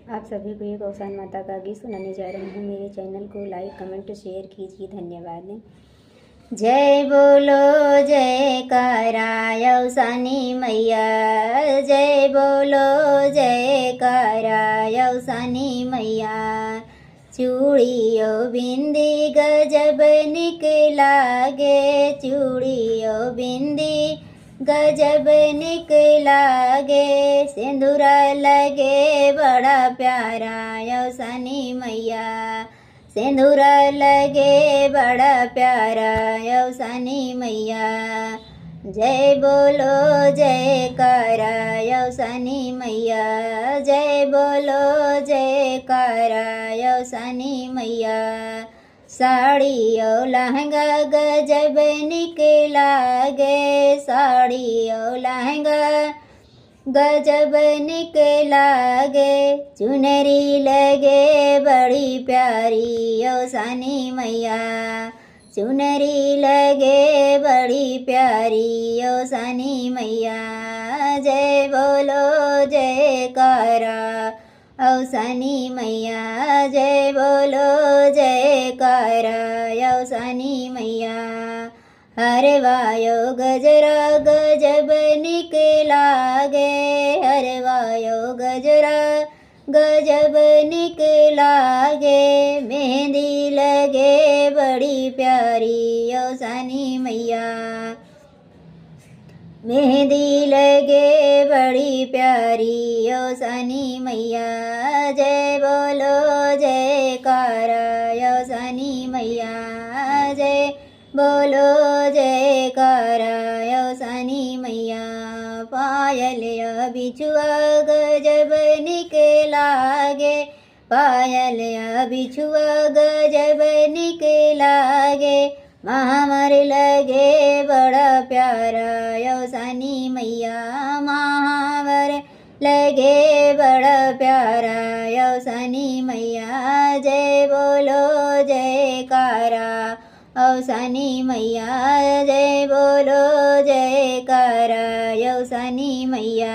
आप सभी को ये गौसान माता का गीत सुनाने जा रही हूँ। मेरे चैनल को लाइक कमेंट शेयर कीजिए। धन्यवाद। जय बोलो जयकारा यौसानी मैया, जय बोलो जयकारा यौसानी मैया। चूड़ियो बिंदी गजब निकला गे, चूड़ियो बिंदी गजब निकला गे। सिंदूरा लगे बड़ा प्यारा यौसानी मैया, सिंदूरा लगे बड़ा प्यारा यौसानी मैया। जय बोलो जयकारा यौसानी मैया, जय बोलो जयकारा यौसानी मैया। साड़ी और लहंगा गजब निकला गे, साड़ी और लहंगा गजब निकला गे। चुनरी लगे बड़ी प्यारी यौसानी मैया, चुनरी लगे बड़ी प्यारी यौसानी मैया। जय बोलो जयकारा यौसानी मैया, जय बोलो जयकारा यौसानी मैया। हरवायो गजरा गजब निकला गे, हरवायो गजरा गजब निकला गे। मेहंदी लगे बड़ी प्यारी यौसानी मैया, मेहंदी लगे बड़ी प्यारी यौसानी मैया। जय बोलो जयकारा यौसानी मैया, जय बोलो जयकारा यौसानी मैया। पायल बिछुआ गजब निकला गे, पायल बिछुआ गजब निकला गे। महावर लगे बड़ा प्यारा यौसानी मैया, महावर लगे बड़ा प्यारा यौसानी मैया। जय बोलो जयकारा यौसानी मैया, जय बोलो जयकारा यौसानी मैया।